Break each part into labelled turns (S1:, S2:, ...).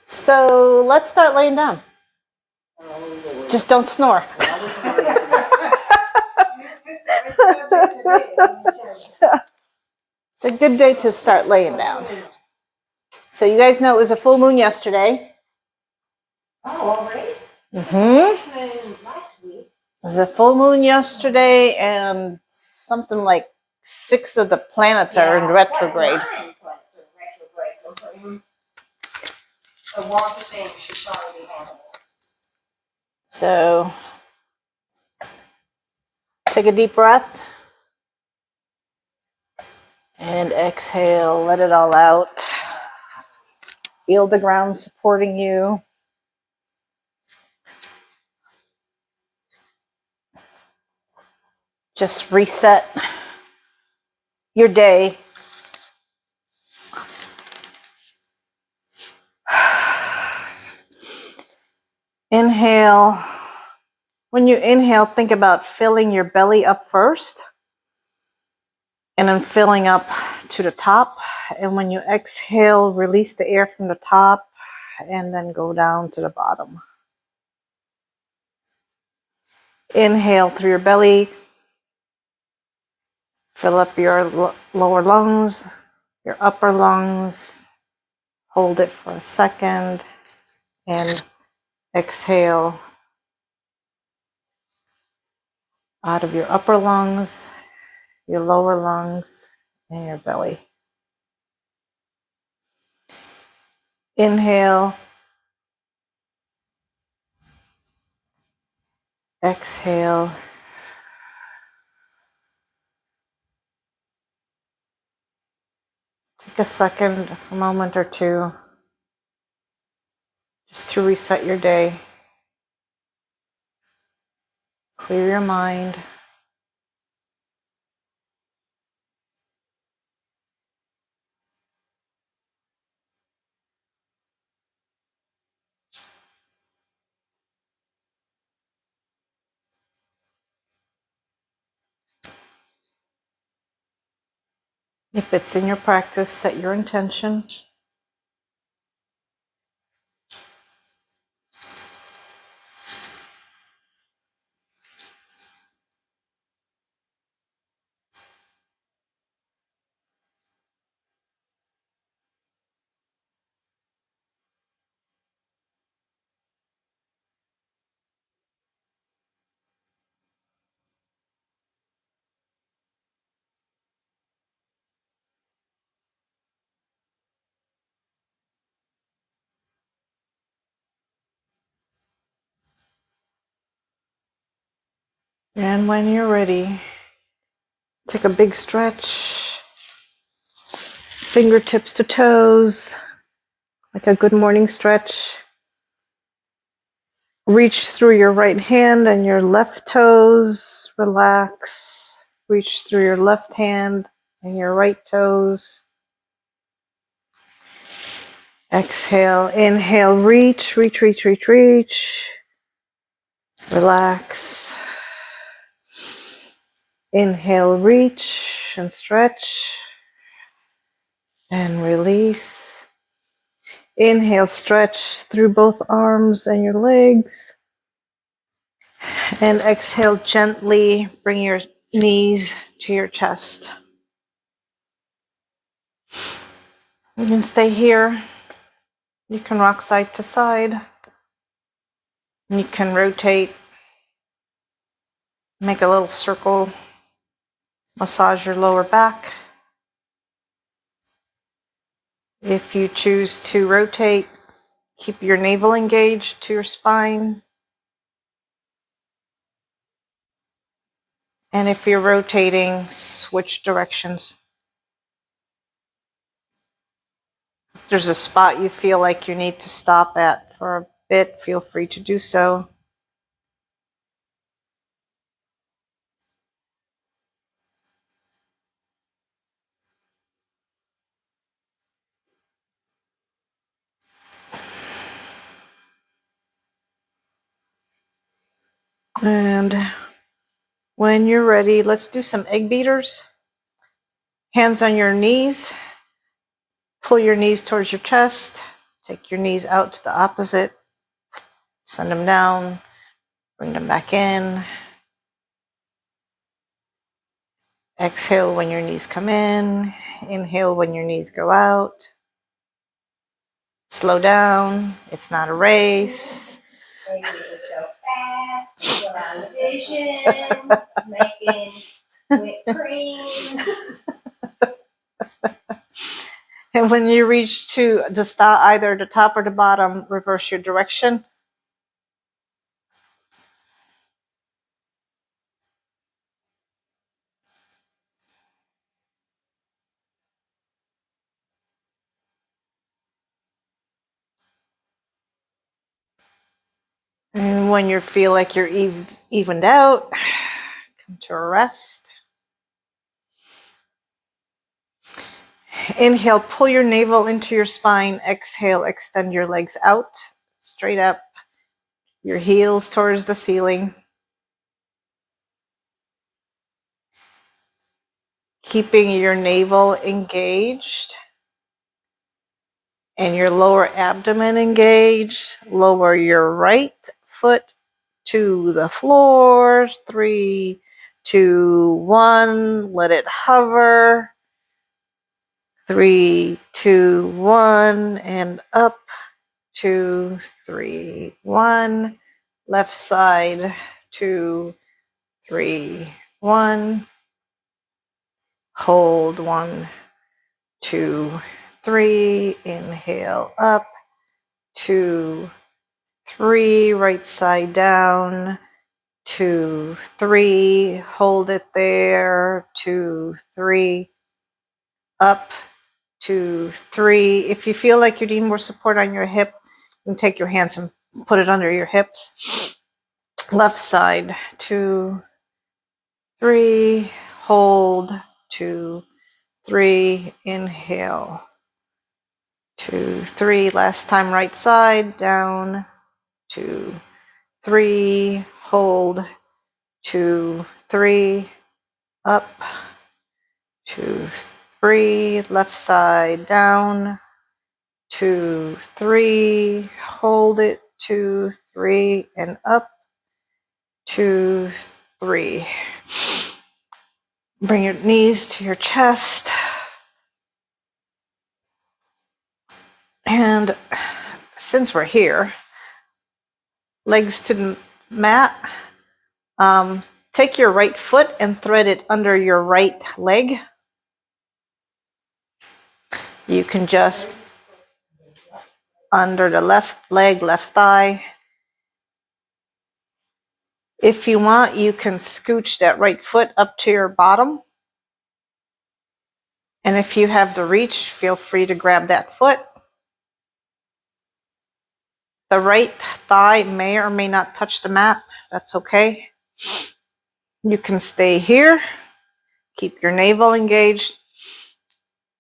S1: So let's start laying down. Just don't snore. It's a good day to start laying down. So you guys know it was a full moon yesterday.
S2: Oh, already?
S1: Mm-hmm. It was a full moon yesterday, and something like 6 of the planets are in retrograde. So take a deep breath and exhale, let it all out. Feel the ground supporting you. Just reset your day. Inhale. When you inhale, think about filling your belly up first and then filling up to the top. And when you exhale, release the air from the top and then go down to the bottom. Inhale through your belly. Fill up your lower lungs, your upper lungs. Hold it for a second and exhale out of your upper lungs, your lower lungs, and your belly. Inhale. Exhale. Take a second, a moment or two, just to reset your day. Clear your mind. If it's in your practice, set your intention. And when you're ready, take a big stretch. Fingertips to toes, like a good morning stretch. Reach through your right hand and your left toes. Relax. Reach through your left hand and your right toes. Exhale. Inhale. Reach, reach, reach, reach, reach. Relax. Inhale. Reach and stretch. And release. Inhale. Stretch through both arms and your legs. And exhale, gently bring your knees to your chest. You can stay here. You can rock side to side. You can rotate. Make a little circle. Massage your lower back. If you choose to rotate, keep your navel engaged to your spine. And if you're rotating, switch directions. If there's a spot you feel like you need to stop at for a bit, feel free to do so. And when you're ready, let's do some egg beaters. Hands on your knees. Pull your knees towards your chest. Take your knees out to the opposite. Send them down. Bring them back in. Exhale when your knees come in. Inhale when your knees go out. Slow down. It's not a race.
S2: Maybe it was so fast. Put on the vision. Making whipped cream.
S1: And when you reach to the stop, either the top or the bottom, reverse your direction. And when you feel like you're evened out, come to a rest. Inhale, pull your navel into your spine. Exhale, extend your legs out, straight up, your heels towards the ceiling. Keeping your navel engaged and your lower abdomen engaged. Lower your right foot to the floor. 3, 2, 1. Let it hover. 3, 2, 1. And up. 2, 3, 1. Left side. 2, 3, 1. Hold. 1, 2, 3. Inhale up. 2, 3. Right side down. 2, 3. Hold it there. 2, 3. Up. 2, 3. If you feel like you need more support on your hip, you can take your hands and put it under your hips. Left side. 2, 3. Hold. 2, 3. Inhale. 2, 3. Last time, right side. Down. 2, 3. Hold. 2, 3. Up. 2, 3. Left side. Down. 2, 3. Hold it. 2, 3. And up. 2, 3. Bring your knees to your chest. And since we're here, legs to the mat. Take your right foot and thread it under your right leg. You can just under the left leg, left thigh. If you want, you can scooch that right foot up to your bottom. And if you have the reach, feel free to grab that foot. The right thigh may or may not touch the mat. That's okay. You can stay here. Keep your navel engaged.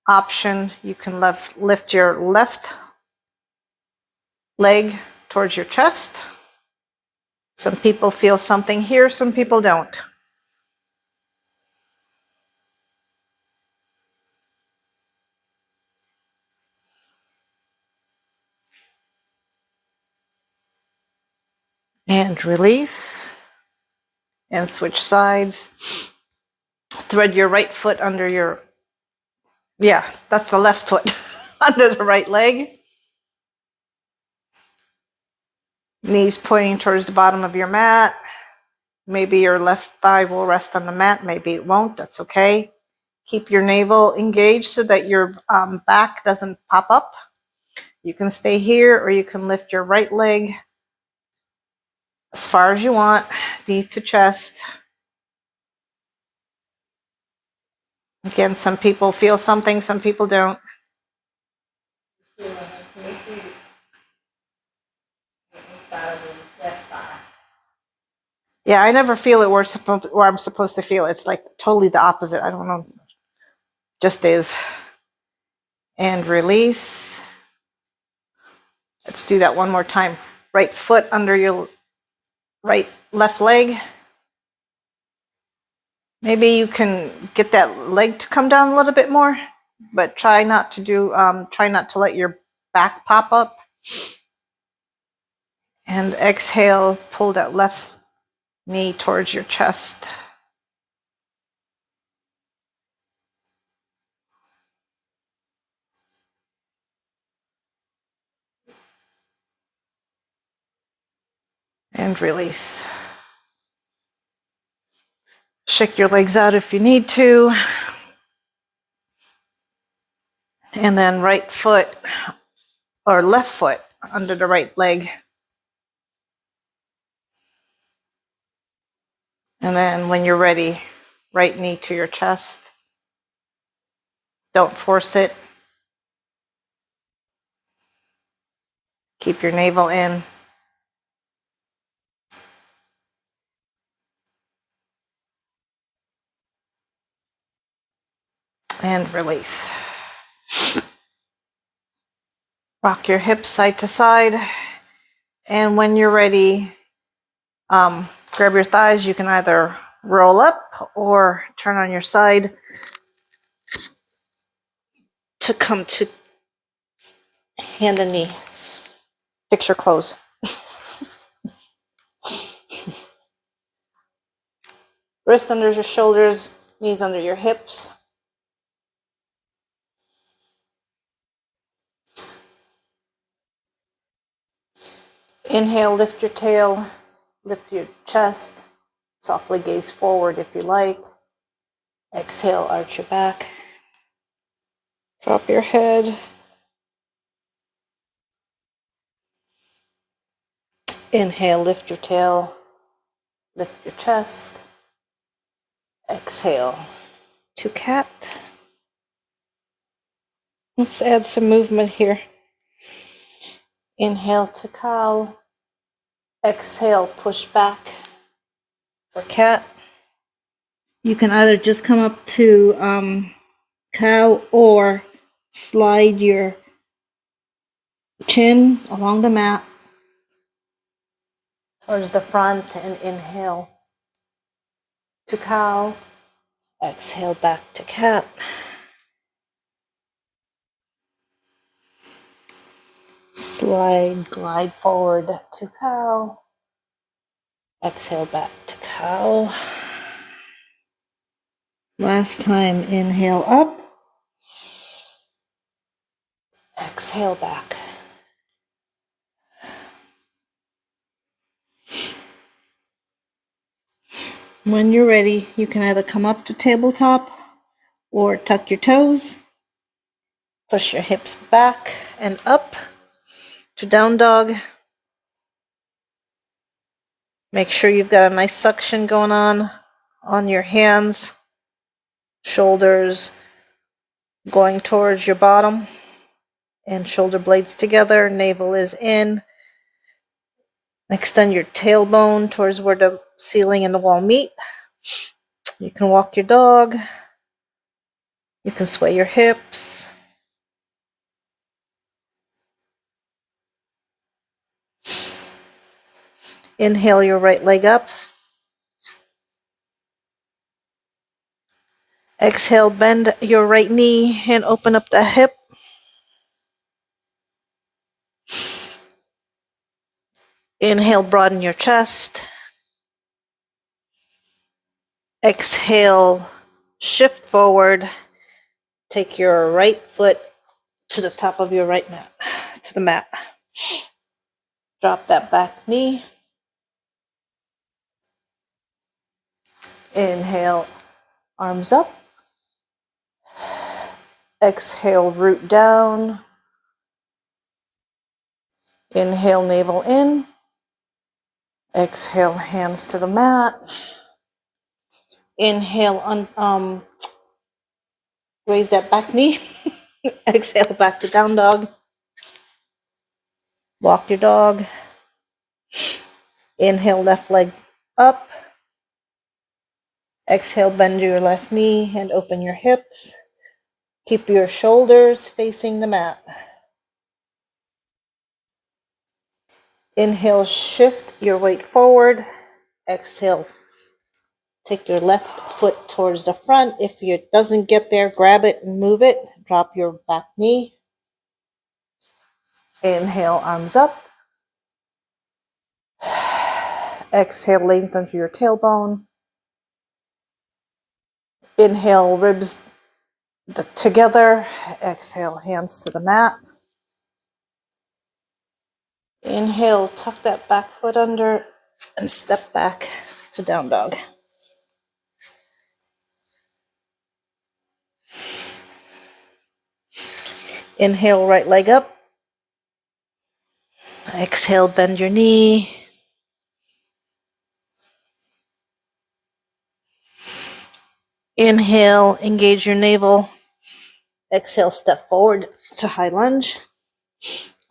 S1: Option, you can lift your left leg towards your chest. Some people feel something here, some people don't. And release. And switch sides. Thread your right foot under your, that's the left foot, under the right leg. Knees pointing towards the bottom of your mat. Maybe your left thigh will rest on the mat, maybe it won't, that's okay. Keep your navel engaged so that your back doesn't pop up. You can stay here or you can lift your right leg as far as you want, knee to chest. Again, some people feel something, some people don't. Yeah, I never feel it where I'm supposed to feel. It's like totally the opposite. I don't know. Just is. And release. Let's do that one more time. Right foot under your left leg. Maybe you can get that leg to come down a little bit more, but try not to let your back pop up. And exhale, pull that left knee towards your chest. And release. Shake your legs out if you need to. And then right foot or left foot under the right leg. And then when you're ready, right knee to your chest. Don't force it. Keep your navel in. And release. Rock your hips side to side. And when you're ready, grab your thighs. You can either roll up or turn on your side to come to hand and knee. Fix your clothes. Wrist under your shoulders, knees under your hips. Inhale, lift your tail, lift your chest. Softly gaze forward if you like. Exhale, arch your back. Drop your head. Inhale, lift your tail, lift your chest. Exhale to cat. Let's add some movement here. Inhale to cow. Exhale, push back for cat. You can either just come up to cow or slide your chin along the mat towards the front and inhale to cow. Exhale back to cat. Slide, glide forward to cow. Exhale back to cow. Last time, inhale up. Exhale back. When you're ready, you can either come up to tabletop or tuck your toes. Push your hips back and up to down dog. Make sure you've got a nice suction going on your hands, shoulders going towards your bottom, and shoulder blades together. Navel is in. Extend your tailbone towards where the ceiling and the wall meet. You can walk your dog. You can sway your hips. Inhale your right leg up. Exhale, bend your right knee and open up the hip. Inhale, broaden your chest. Exhale, shift forward. Take your right foot to the top of your right mat, to the mat. Drop that back knee. Inhale, arms up. Exhale, root down. Inhale, navel in. Exhale, hands to the mat. Inhale, raise that back knee. Exhale, back to down dog. Walk your dog. Inhale, left leg up. Exhale, bend your left knee and open your hips. Keep your shoulders facing the mat. Inhale, shift your weight forward. Exhale, take your left foot towards the front. If it doesn't get there, grab it and move it. Drop your back knee. Inhale, arms up. Exhale, lengthen through your tailbone. Inhale, ribs together. Exhale, hands to the mat. Inhale, tuck that back foot under and step back to down dog. Inhale, right leg up. Exhale, bend your knee. Inhale, engage your navel. Exhale, step forward to high lunge.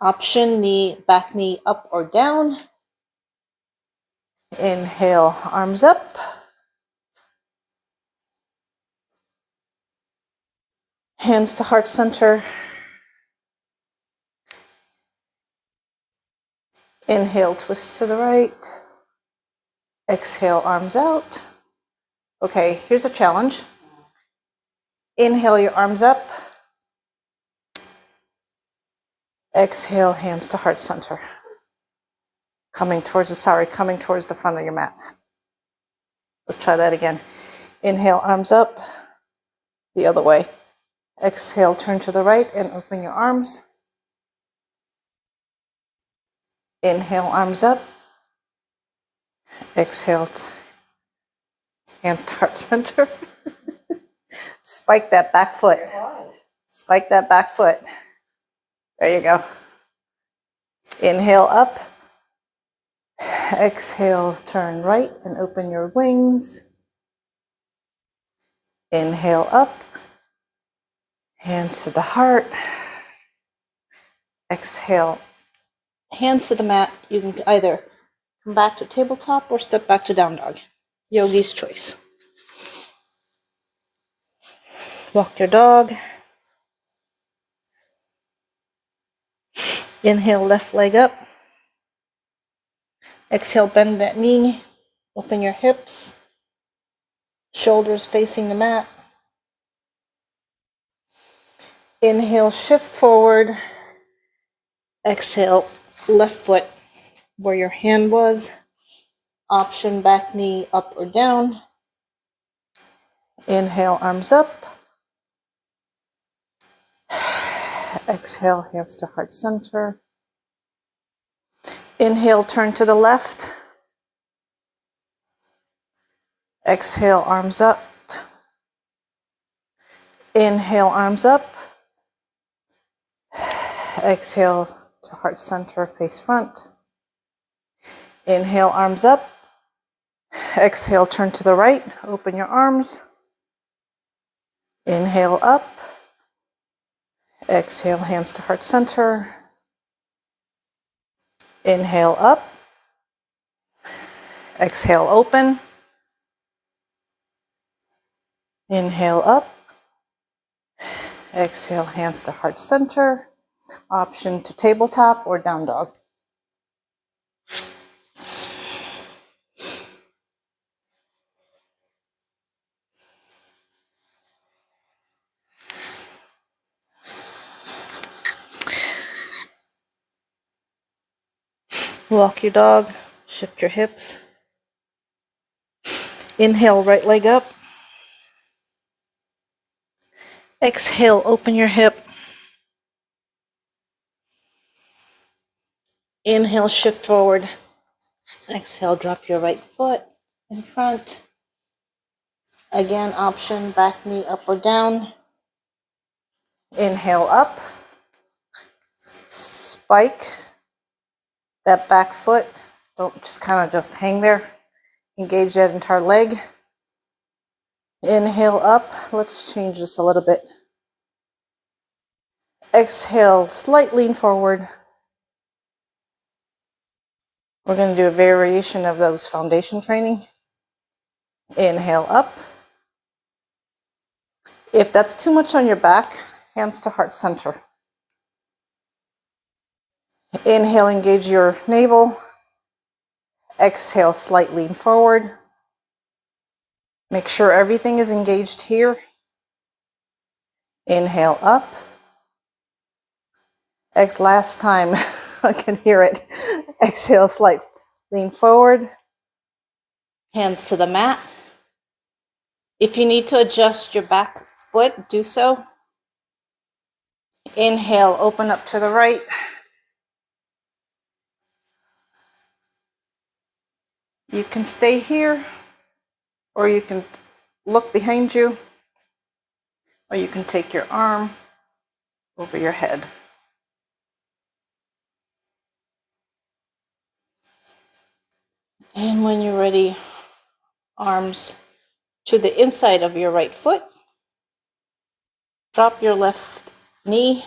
S1: Option, back knee up or down. Inhale, arms up. Hands to heart center. Inhale, twist to the right. Exhale, arms out. Okay, here's a challenge. Inhale, your arms up. Exhale, hands to heart center. Coming towards the front of your mat. Let's try that again. Inhale, arms up. The other way. Exhale, turn to the right and open your arms. Inhale, arms up. Exhale, hands to heart center. Spike that back foot. Spike that back foot. There you go. Inhale up. Exhale, turn right and open your wings. Inhale up. Hands to the heart. Exhale, hands to the mat. You can either come back to tabletop or step back to down dog. Yogi's choice. Walk your dog. Inhale, left leg up. Exhale, bend that knee. Open your hips. Shoulders facing the mat. Inhale, shift forward. Exhale, left foot where your hand was. Option, back knee up or down. Inhale, arms up. Exhale, hands to heart center. Inhale, turn to the left. Exhale, arms up. Inhale, arms up. Exhale to heart center, face front. Inhale, arms up. Exhale, turn to the right. Open your arms. Inhale up. Exhale, hands to heart center. Inhale up. Exhale, open. Inhale up. Exhale, hands to heart center. Option to tabletop or down dog. Walk your dog. Shift your hips. Inhale, right leg up. Exhale, open your hip. Inhale, shift forward. Exhale, drop your right foot in front. Again, option, back knee up or down. Inhale up. Spike that back foot. Don't just kind of just hang there. Engage that entire leg. Inhale up. Let's change this a little bit. Exhale, slight lean forward. We're going to do a variation of those foundation training. Inhale up. If that's too much on your back, hands to heart center. Inhale, engage your navel. Exhale, slight lean forward. Make sure everything is engaged here. Inhale up. Last time, I can hear it. Exhale, slight lean forward, hands to the mat. If you need to adjust your back foot, do so. Inhale, open up to the right. You can stay here, or you can look behind you, or you can take your arm over your head. And when you're ready, arms to the inside of your right foot. Drop your left knee.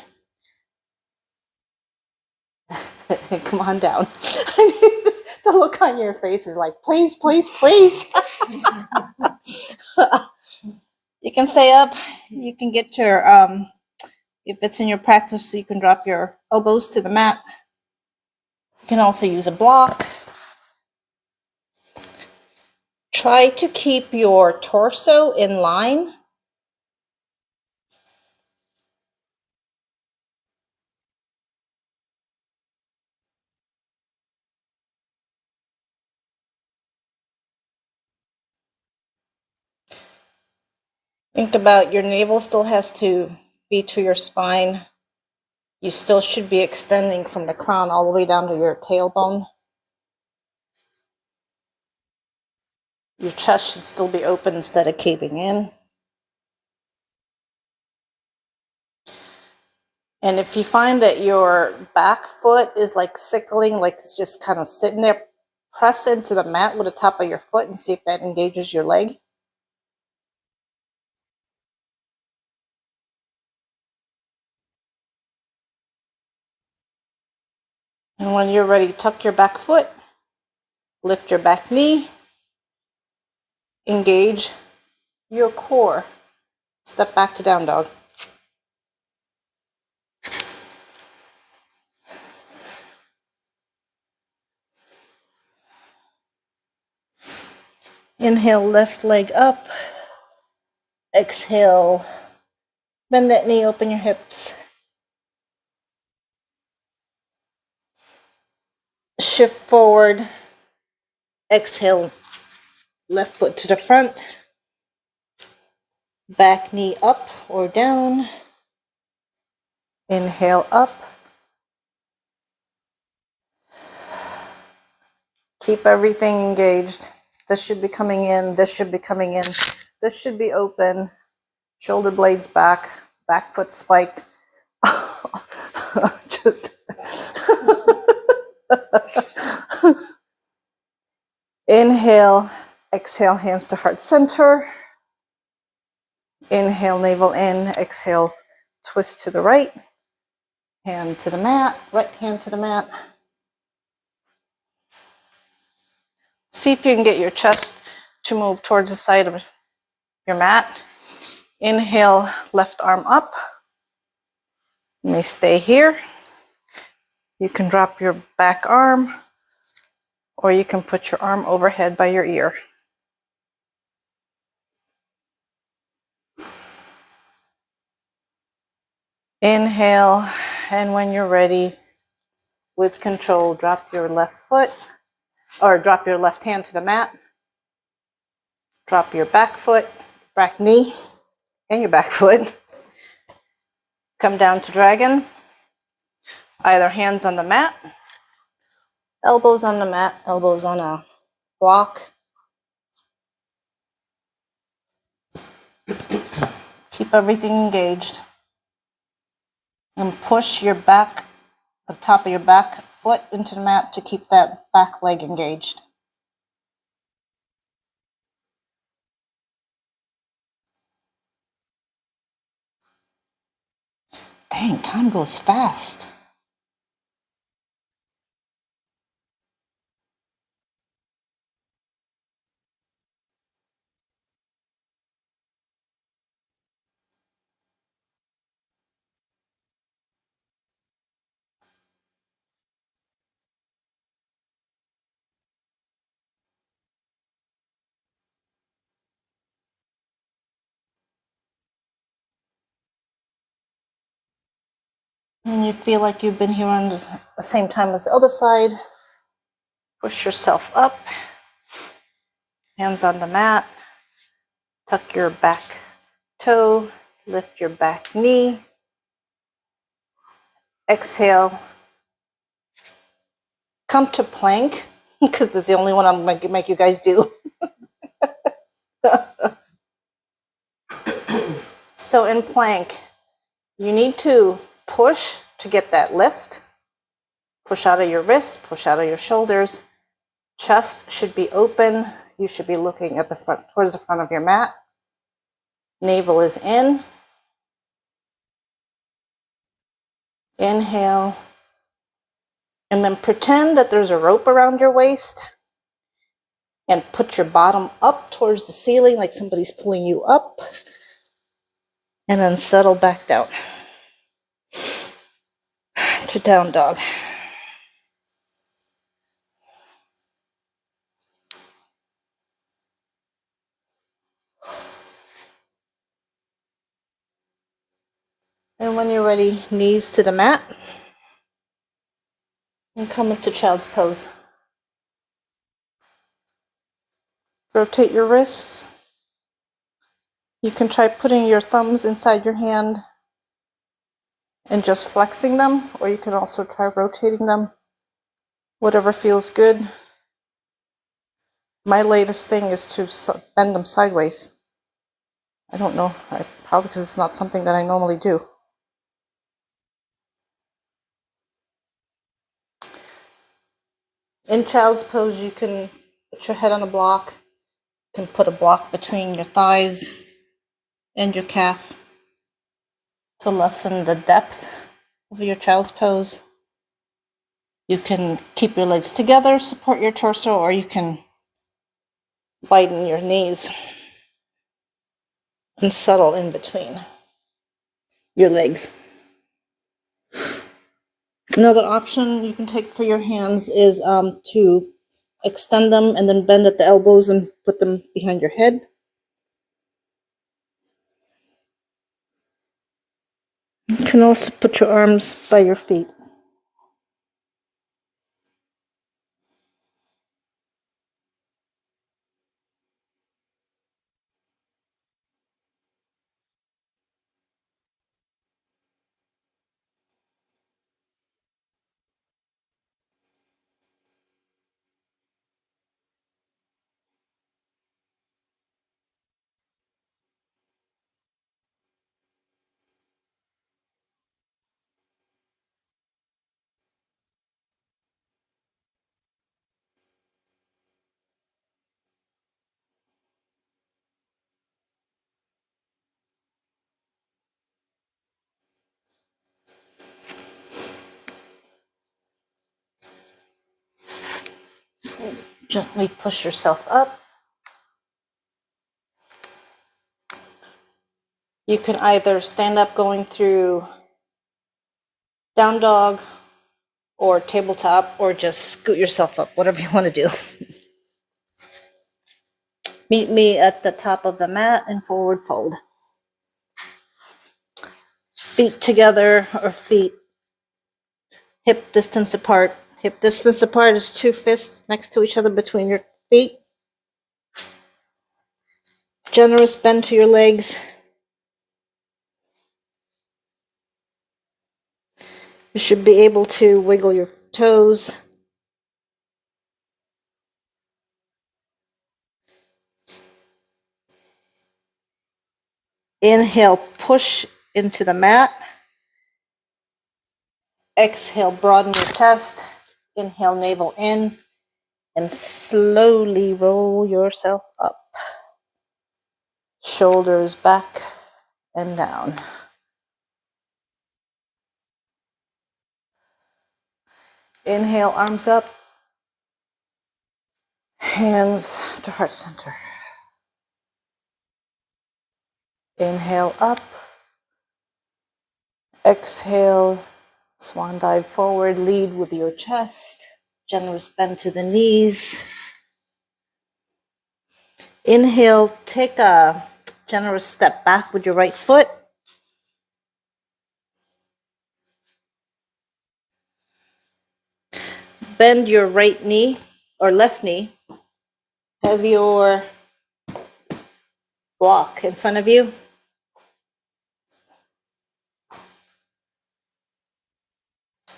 S1: Come on down. The look on your face is like, please, please, please. You can stay up. You can get your, if it's in your practice, you can drop your elbows to the mat. You can also use a block. Try to keep your torso in line. Think about your navel still has to be to your spine. You still should be extending from the crown all the way down to your tailbone. Your chest should still be open instead of caving in. And if you find that your back foot is like sickling, like it's just kind of sitting there, press into the mat with the top of your foot and see if that engages your leg. And when you're ready, tuck your back foot, lift your back knee, engage your core. Step back to down dog. Inhale, left leg up. Exhale, bend that knee, open your hips. Shift forward. Exhale, left foot to the front. Back knee up or down. Inhale up. Keep everything engaged. This should be coming in. This should be coming in. This should be open. Shoulder blades back. Back foot spiked. Just inhale. Exhale, hands to heart center. Inhale, navel in. Exhale, twist to the right. Hand to the mat. Right hand to the mat. See if you can get your chest to move towards the side of your mat. Inhale, left arm up. You may stay here. You can drop your back arm, or you can put your arm overhead by your ear. Inhale, and when you're ready, with control, drop your left foot, or drop your left hand to the mat. Drop your back foot, back knee, and your back foot. Come down to dragon. Either hands on the mat, elbows on the mat, elbows on a block. Keep everything engaged. And push your back, the top of your back foot into the mat to keep that back leg engaged. Dang, time goes fast. When you feel like you've been here on the same time as the other side, push yourself up, hands on the mat, tuck your back toe, lift your back knee, exhale, come to plank, because this is the only one I'm going to make you guys do. So in plank, you need to push to get that lift. Push out of your wrists, push out of your shoulders. Chest should be open. You should be looking at the front, towards the front of your mat. Navel is in. Inhale. And then pretend that there's a rope around your waist and put your bottom up towards the ceiling like somebody's pulling you up. And then settle back down to down dog. And when you're ready, knees to the mat. And come into child's pose. Rotate your wrists. You can try putting your thumbs inside your hand and just flexing them, or you can also try rotating them. Whatever feels good. My latest thing is to bend them sideways. I don't know, probably because it's not something that I normally do. In child's pose, you can put your head on a block. You can put a block between your thighs and your calf to lessen the depth of your child's pose. You can keep your legs together, support your torso, or you can widen your knees and settle in between your legs. Another option you can take for your hands is to extend them and then bend at the elbows and put them behind your head. You can also put your arms by your feet. Gently push yourself up. You can either stand up going through down dog or tabletop, or just scoot yourself up, whatever you want to do. Meet me at the top of the mat and forward fold. Feet together or feet hip distance apart. Hip distance apart is 2 fists next to each other between your feet. Generous bend to your legs. You should be able to wiggle your toes. Inhale, push into the mat. Exhale, broaden your chest. Inhale, navel in. And slowly roll yourself up. Shoulders back and down. Inhale, arms up. Hands to heart center. Inhale, up. Exhale, swan dive forward. Lead with your chest. Generous bend to the knees. Inhale, take a generous step back with your right foot. bend your right knee or left knee. Have your block in front of you.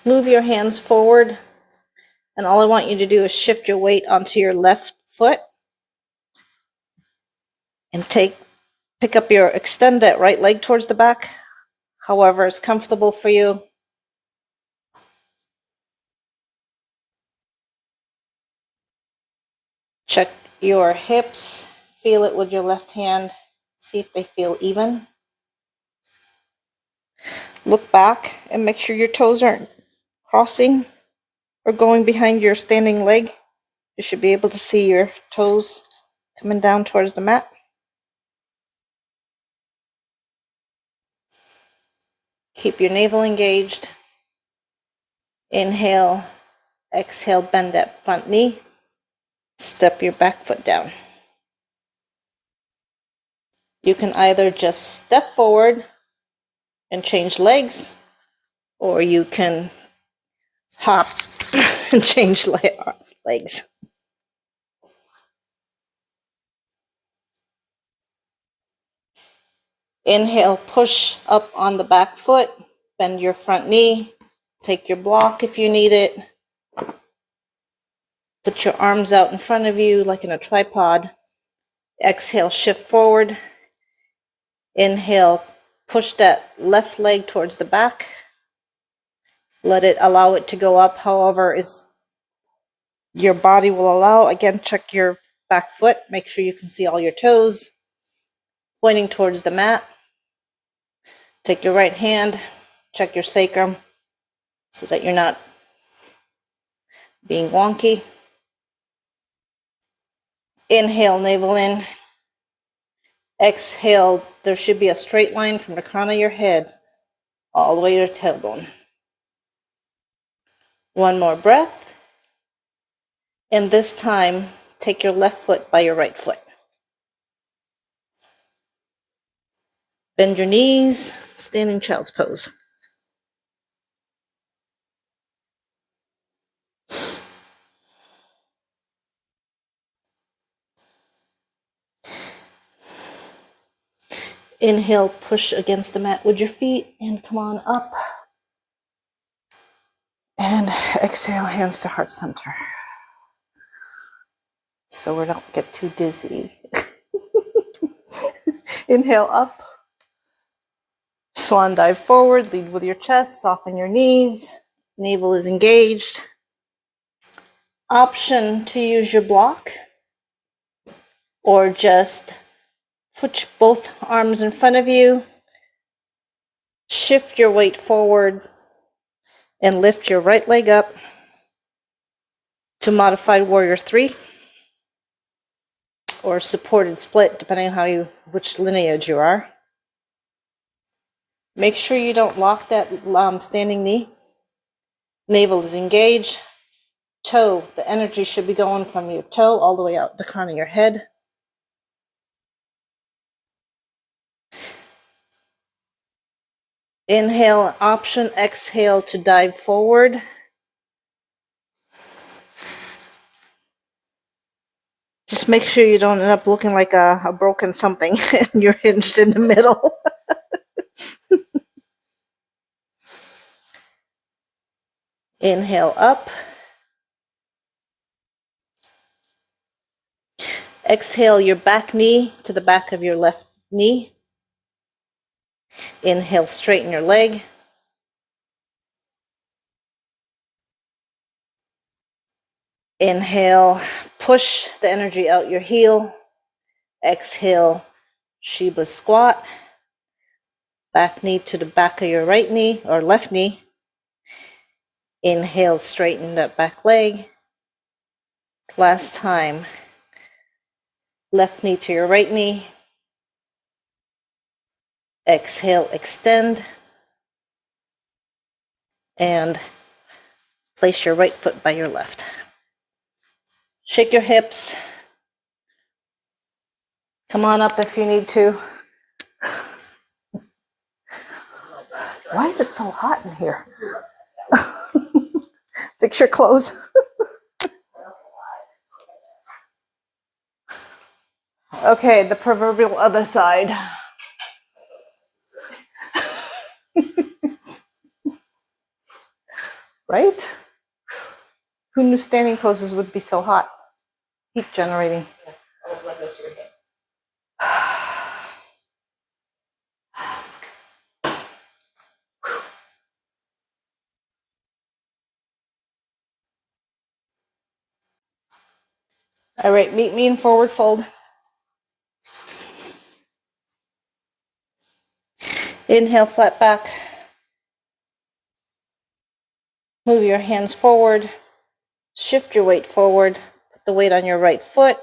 S1: Move your hands forward, and all I want you to do is shift your weight onto your left foot and extend that right leg towards the back, however is comfortable for you. Check your hips, feel it with your left hand, see if they feel even. Look back and make sure your toes aren't crossing or going behind your standing leg. You should be able to see your toes coming down towards the mat. Keep your navel engaged. Inhale, exhale, bend that front knee. Step your back foot down. You can either just step forward and change legs, or you can hop and change legs. Inhale, push up on the back foot, bend your front knee, take your block if you need it. Put your arms out in front of you like in a tripod. Exhale, shift forward. Inhale, push that left leg towards the back. Allow it to go up however is your body will allow. Again, check your back foot. Make sure you can see all your toes pointing towards the mat. Take your right hand, check your sacrum so that you're not being wonky. Inhale, navel in. Exhale, there should be a straight line from the crown of your head all the way to your tailbone. One more breath. And this time, take your left foot by your right foot. Bend your knees, standing child's pose. Inhale, push against the mat with your feet and come on up. And exhale, hands to heart center. So we don't get too dizzy. Inhale up. Swan dive forward, lead with your chest, soften your knees. Navel is engaged. Option to use your block or just put both arms in front of you. Shift your weight forward and lift your right leg up to modified warrior 3 or supported split, depending on which lineage you are. Make sure you don't lock that standing knee. Navel is engaged. Toe, the energy should be going from your toe all the way out the crown of your head. Inhale, option, exhale to dive forward. Just make sure you don't end up looking like a broken something and you're hinged in the middle. Inhale up. Exhale your back knee to the back of your left knee. Inhale, straighten your leg. Inhale, push the energy out your heel. Exhale, Shiva squat. Back knee to the back of your right knee or left knee. Inhale, straighten that back leg. Last time. Left knee to your right knee. Exhale, extend. And place your right foot by your left. Shake your hips. Come on up if you need to. Why is it so hot in here? Fix your clothes. Okay, the proverbial other side. Right? Who knew standing poses would be so hot? Heat generating.
S2: Oh, blood goes to your head.
S1: All right, meet me in forward fold. Inhale, flat back. Move your hands forward. Shift your weight forward. Put the weight on your right foot.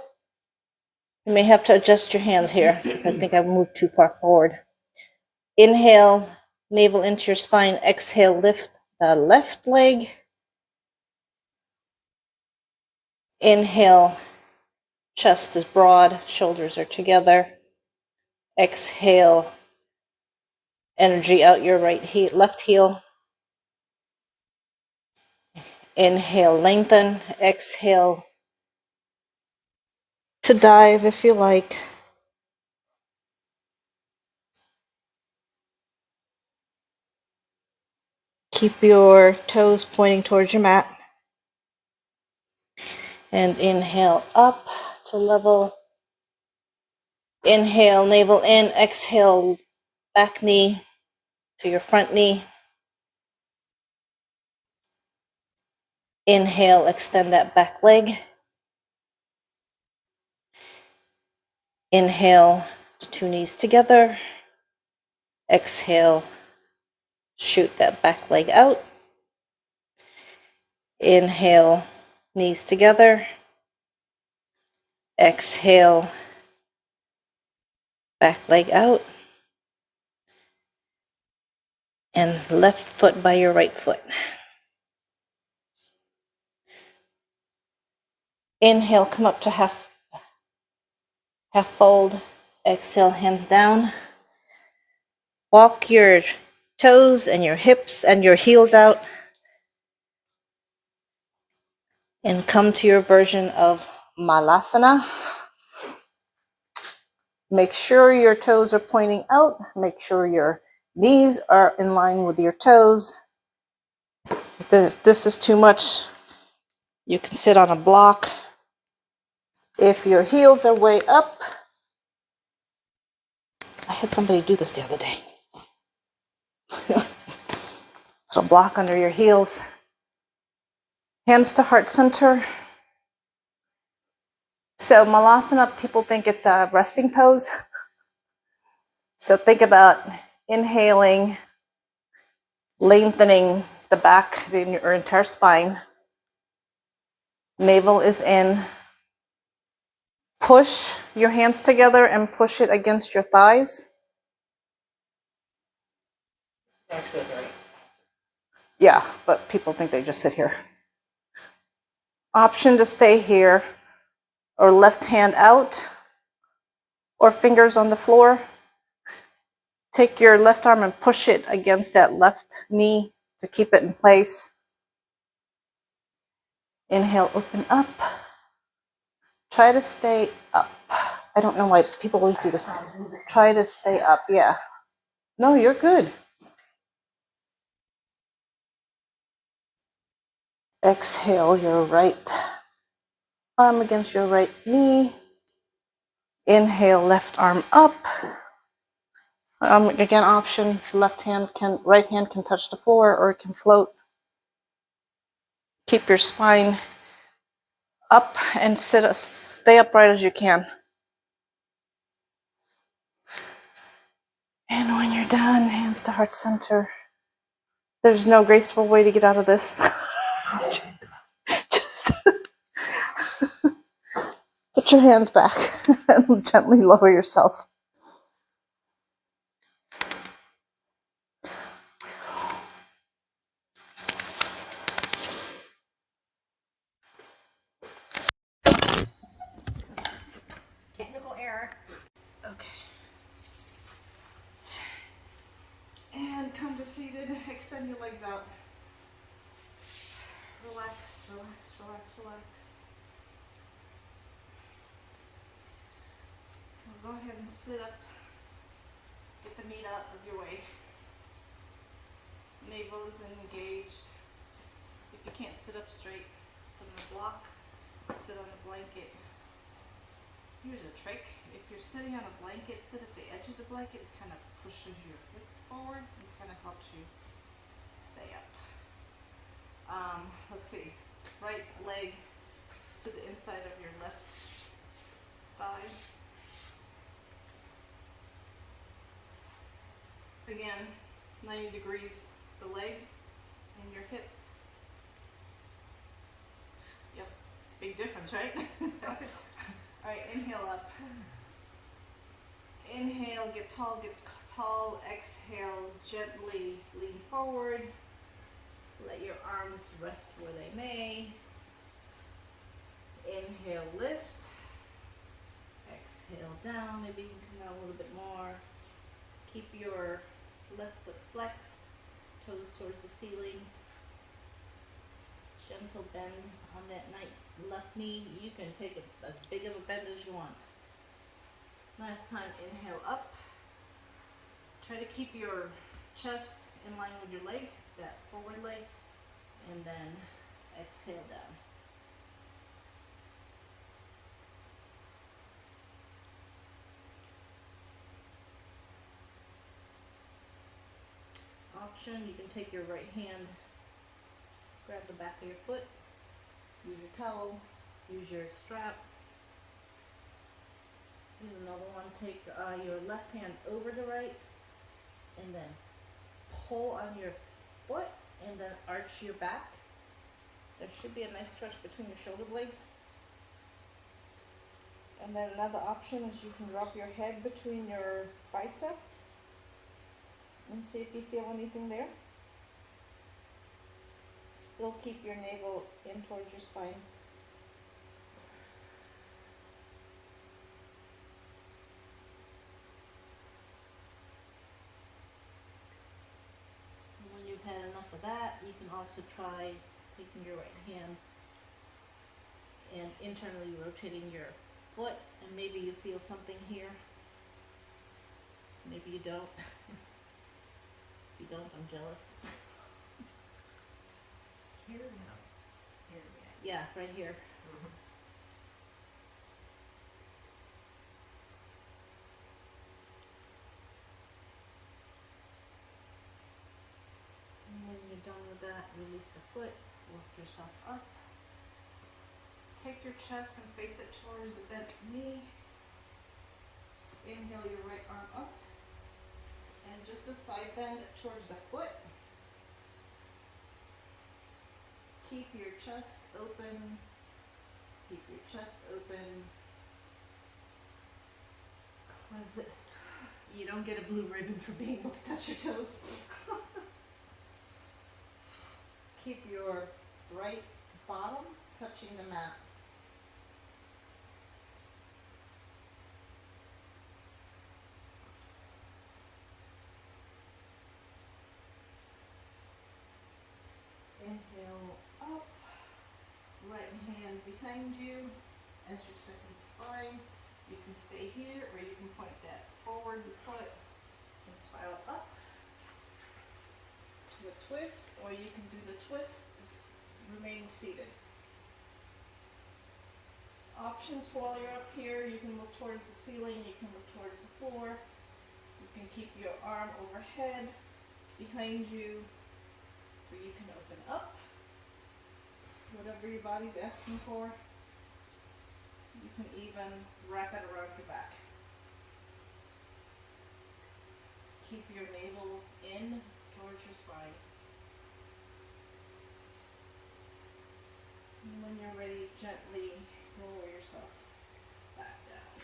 S1: You may have to adjust your hands here because I think I moved too far forward. Inhale, navel into your spine. Exhale, lift the left leg. Inhale, chest is broad, shoulders are together. Exhale, energy out your left heel. Inhale, lengthen. Exhale to dive if you like. Keep your toes pointing towards your mat. And inhale up to level. Inhale, navel in. Exhale, back knee to your front knee. Inhale, extend that back leg. Inhale, the two knees together. Exhale, shoot that back leg out. Inhale, knees together. Exhale, back leg out. And left foot by your right foot. Inhale, come up to half fold. Exhale, hands down. Walk your toes and your hips and your heels out. And come to your version of Malasana. Make sure your toes are pointing out. Make sure your knees are in line with your toes. If this is too much, you can sit on a block. If your heels are way up, I had somebody do this the other day. So block under your heels. Hands to heart center. So Malasana, people think it's a resting pose. So think about inhaling, lengthening the back, your entire spine. Navel is in. Push your hands together and push it against your thighs.
S2: Actually, right.
S1: Yeah, but people think they just sit here. Option to stay here, or left hand out, or fingers on the floor. Take your left arm and push it against that left knee to keep it in place. Inhale, open up. Try to stay up. I don't know why people always do this. Try to stay up, yeah. No, you're good. Exhale your right arm against your right knee. Inhale, left arm up. Again, option, right hand can touch the floor or it can float. Keep your spine up and stay upright as you can. And when you're done, hands to heart center. There's no graceful way to get out of this. Just put your hands back and gently lower yourself.
S2: Technical error.
S1: Okay. And come to seated. Extend your legs out. Relax, relax, relax, relax. go ahead and sit up. Get the meat out of your way. Navel is engaged. If you can't sit up straight, sit on a block, sit on a blanket. Here's a trick. If you're sitting on a blanket, sit at the edge of the blanket. It kind of pushes your hip forward and kind of helps you stay up. Let's see. Right leg to the inside of your left thigh. Again, 90 degrees the leg and your hip. Yep, big difference, right? All right, inhale up. Inhale, get tall, get tall. Exhale, gently lean forward. Let your arms rest where they may. Inhale, lift. Exhale, down. Maybe you can come down a little bit more. Keep your left foot flexed, toes towards the ceiling. Gentle bend on that left knee. You can take as big of a bend as you want. Last time, inhale up. Try to keep your chest in line with your leg, that forward leg, and then exhale down. Option, you can take your right hand, grab the back of your foot, use your towel, use your strap. Use another one, take your left hand over the right, and then pull on your foot, and then arch your back. There should be a nice stretch between your shoulder blades. And then another option is you can drop your head between your biceps and see if you feel anything there. Still keep your navel in towards your spine. And when you've had enough of that, you can also try taking your right hand and internally rotating your foot, and maybe you feel something here. Maybe you don't. If you don't, I'm jealous.
S2: Here, no. Here, yes.
S1: Yeah, right here. And when you're done with that, release the foot, lift yourself up. Take your chest and face it towards the bent knee. Inhale your right arm up. And just a side bend towards the foot. Keep your chest open. Keep your chest open. What is it? You don't get a blue ribbon for being able to touch your toes. Keep your right bottom touching the mat. Inhale up, right hand behind you as your second spine. You can stay here or you can point that forward the foot and spiral up to a twist, or you can do the twist remaining seated. Options while you're up here, you can look towards the ceiling, you can look towards the floor, you can keep your arm overhead behind you, or you can open up, whatever your body's asking for. You can even wrap it around your back. Keep your navel in towards your spine. And when you're ready, gently lower yourself back down.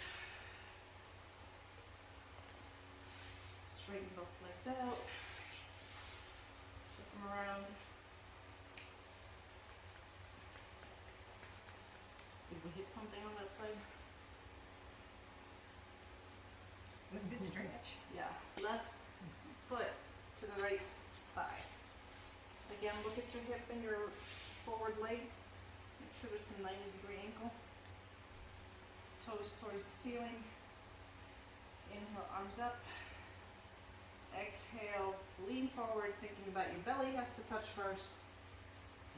S1: Straighten both legs out. Flip them around. Did we hit something on that side?
S2: It was a good stretch.
S1: Yeah. Left foot to the right thigh. Again, look at your hip and your forward leg. Make sure it's a 90-degree ankle. Toes towards the ceiling. Inhale, arms up. Exhale, lean forward, thinking about your belly has to touch first,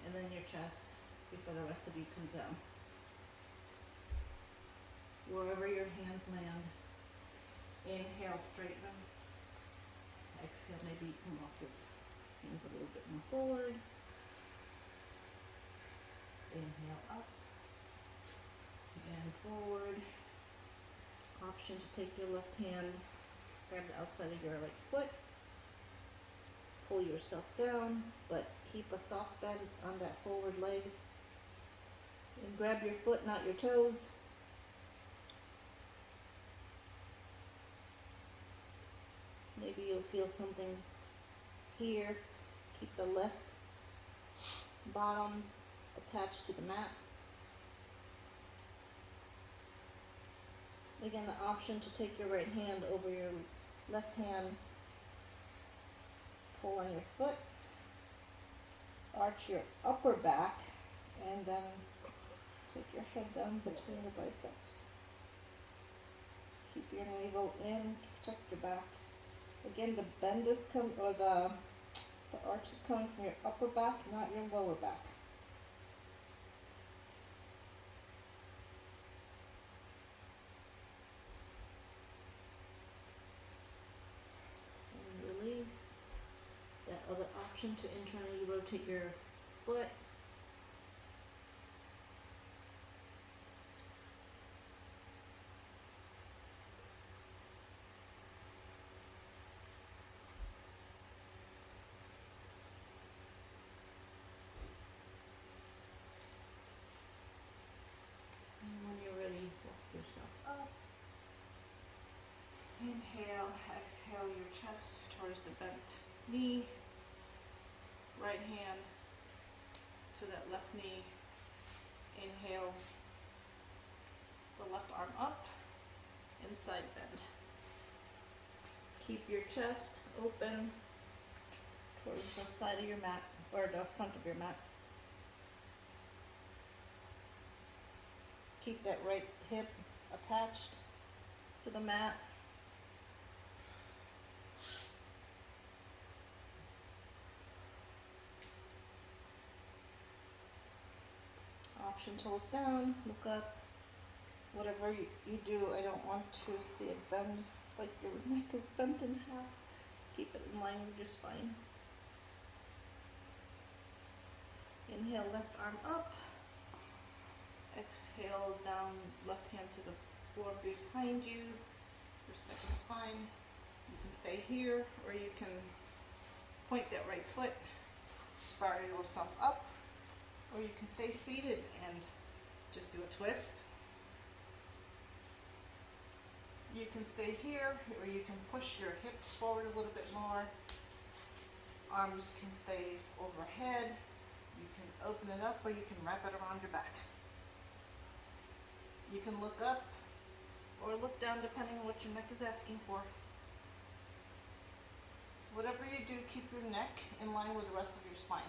S1: and then your chest before the rest of you comes down. Wherever your hands land. Inhale, straighten. Exhale, maybe you can walk your hands a little bit more forward. Inhale up and forward. Option to take your left hand, grab the outside of your right foot, pull yourself down, but keep a soft bend on that forward leg. And grab your foot, not your toes. Maybe you'll feel something here. Keep the left bottom attached to the mat. Again, the option to take your right hand over your left hand, pull on your foot, arch your upper back, and then take your head down between your biceps. Keep your navel in to protect your back. Again, the bend is the arch is coming from your upper back, not your lower back. And release. That other option to internally rotate your foot. Yourself up. Inhale, exhale your chest towards the bent knee. Right hand to that left knee. Inhale, the left arm up, inside bend. Keep your chest open towards the side of your mat, or the front of your mat. Keep that right hip attached to the mat. Option to look down, look up. Whatever you do, I don't want to see it bend, like your neck is bent in half. Keep it in line with your spine. Inhale, left arm up. Exhale, down, left hand to the floor behind you, your second spine. You can stay here, or you can point that right foot, spiral yourself up, or you can stay seated and just do a twist. You can stay here, or you can push your hips forward a little bit more. Arms can stay overhead. You can open it up, or you can wrap it around your back. You can look up or look down depending on what your neck is asking for. Whatever you do, keep your neck in line with the rest of your spine.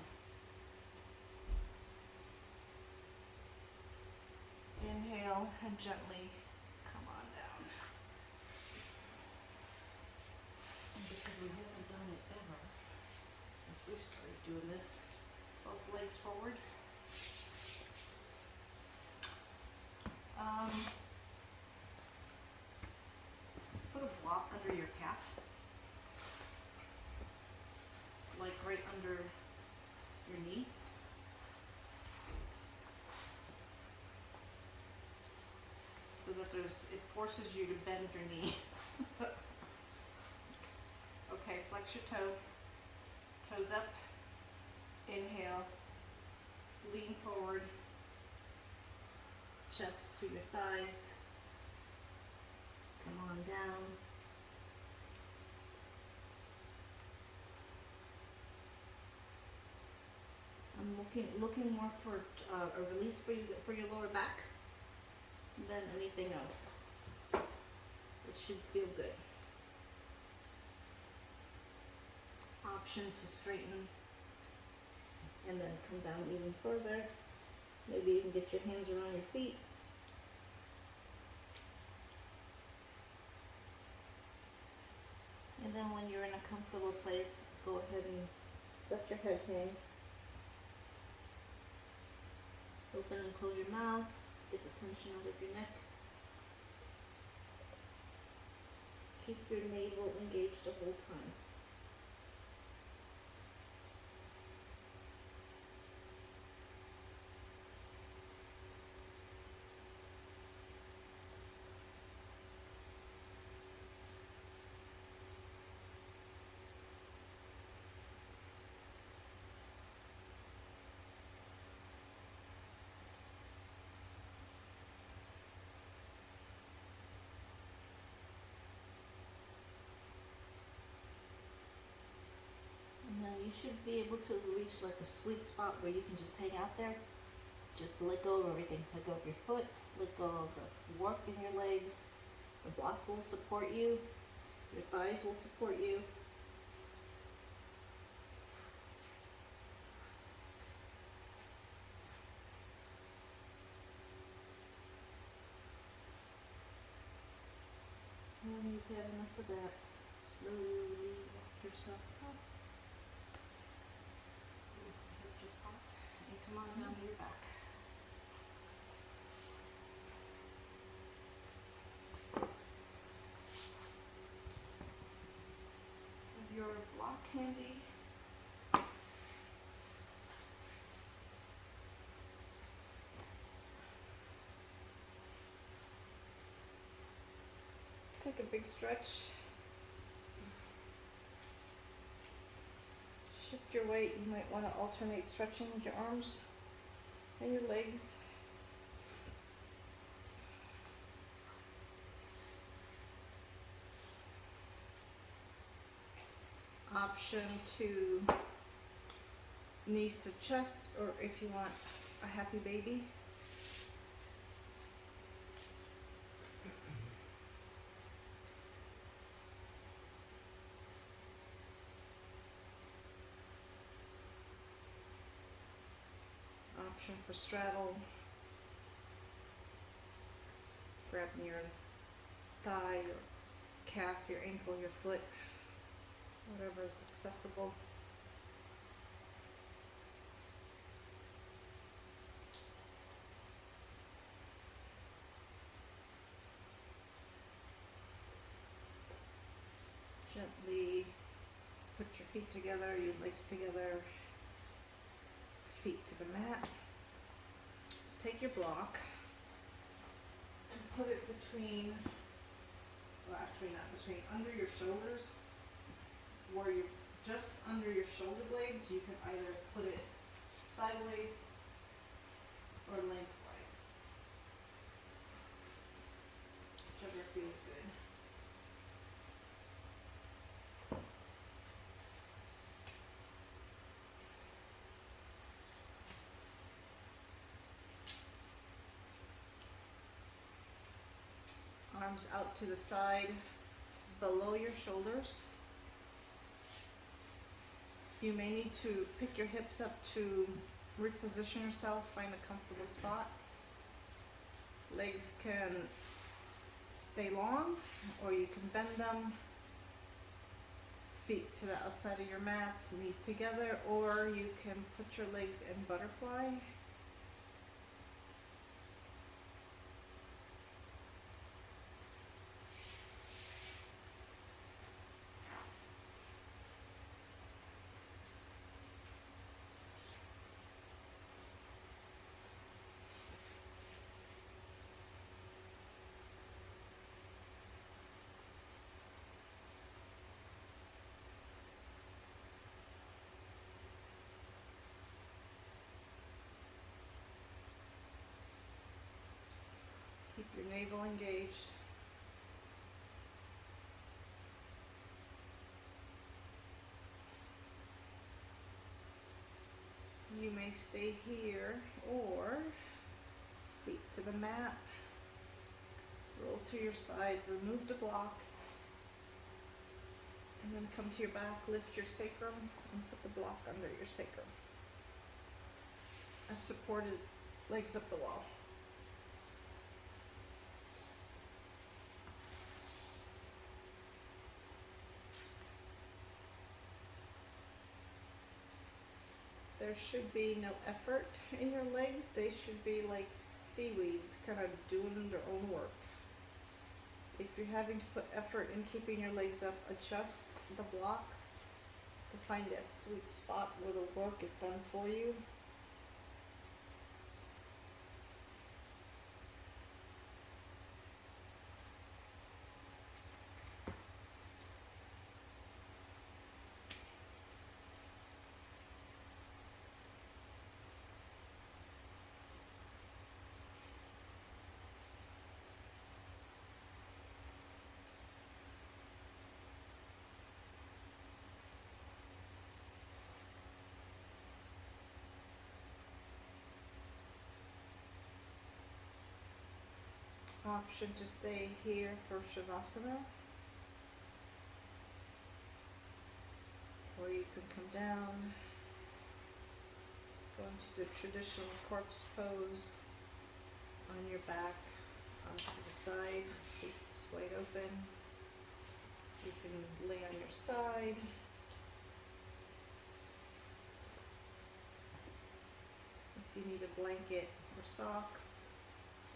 S1: Inhale and gently come on down. And because we haven't done it ever, as we've started doing this, both legs forward. Put a block under your calf, like right under your knee. So that it forces you to bend your knee. Okay, flex your toes up, inhale, lean forward, chest to your thighs, come on down. I'm looking more for a release for your lower back than anything else. It should feel good. Option to straighten and then come down even further. Maybe you can get your hands around your feet. comfortable place, go ahead and let your head hang. Open and close your mouth, get the tension out of your neck. Keep your navel engaged the whole time. And then you should be able to reach like a sweet spot where you can just hang out there. Just let go of everything. Let go of your foot, let go of the work in your legs. The block will support you, your thighs will support you. When you've had enough of that, slowly walk yourself up. Just pop and come on down to your back. Have your block handy. Take a big stretch. Shift your weight. You might want to alternate stretching with your arms and your legs. Option to knees to chest, or if you want a happy baby. Option for straddle, grabbing your thigh, your calf, your ankle, your foot, whatever is accessible. Gently put your feet together, your legs together, feet to the mat. Take your block and put it between, well actually not between, under your shoulders, where you're just under your shoulder blades. You can either put it sideways or lengthwise, whichever feels good. Arms out to the side, below your shoulders. You may need to pick your hips up to reposition yourself, find a comfortable spot. Legs can stay long, or you can bend them. Feet to the outside of your mats, knees together, or you can put your legs in butterfly. Keep your navel engaged. You may stay here, or feet to the mat, roll to your side, remove the block, and then come to your back, lift your sacrum, and put the block under your sacrum. As supported, legs up the wall. There should be no effort in your legs. They should be like seaweeds, kind of doing their own work. If you're having to put effort in keeping your legs up, adjust the block to find that sweet spot where the work is done for you. Option to stay here for Shavasana, or you can come down, go into the traditional corpse pose on your back, arms to the side, hips wide open. You can lay on your side. If you need a blanket or socks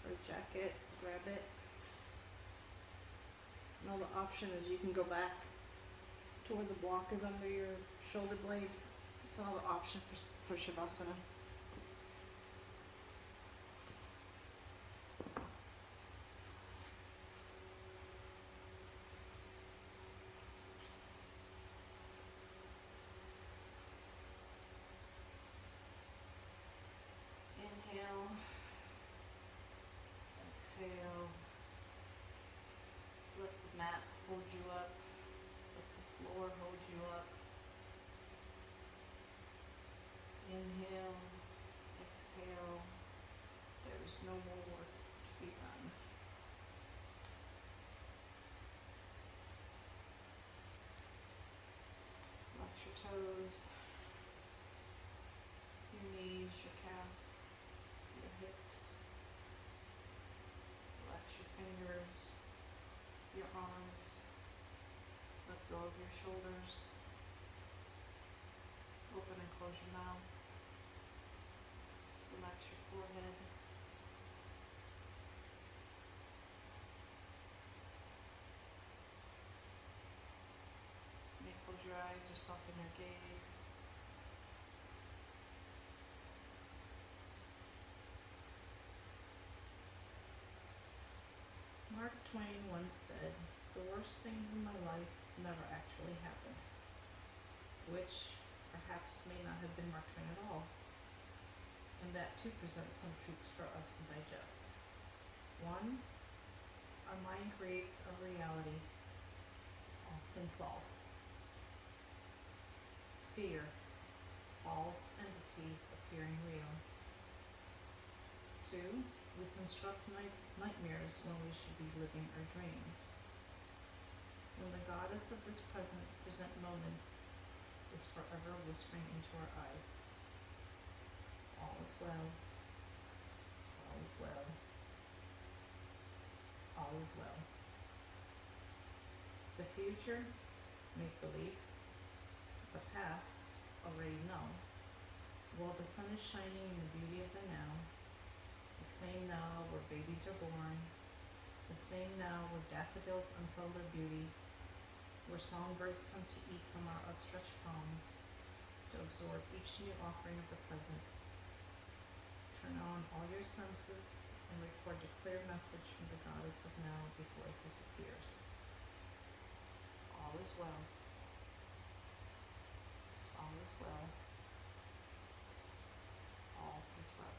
S1: or a jacket, grab it. Another option is you can go back to where the block is under your shoulder blades. It's another option for Shavasana. Inhale, exhale. Let the mat hold you up. Let the floor hold you up. Inhale, exhale. There is no more work to be done. Flex your toes, your knees, your calf, your hips. Relax your fingers, your arms. Let go of your shoulders. Open and close your mouth. Relax your forehead. You may close your eyes or soften your gaze. Mark Twain once said, "The worst things in my life never actually happened," which perhaps may not have been Mark Twain at all. And that too presents some truths for us to digest. One, our mind creates a reality, often false. Fear, false entities appearing real. Two, we construct nightmares when we should be living our dreams. When the goddess of this present moment is forever whispering into our eyes, all is well, all is well, all is well. The future, make-believe. The past, already know. While the sun is shining in the beauty of the now, the same now where babies are born, the same now where daffodils unfold their beauty, where songbirds come to eat from our outstretched palms, to absorb each new offering of the present. Turn on all your senses and record a clear message from the goddess of now before it disappears. All is well. All is well. All is well.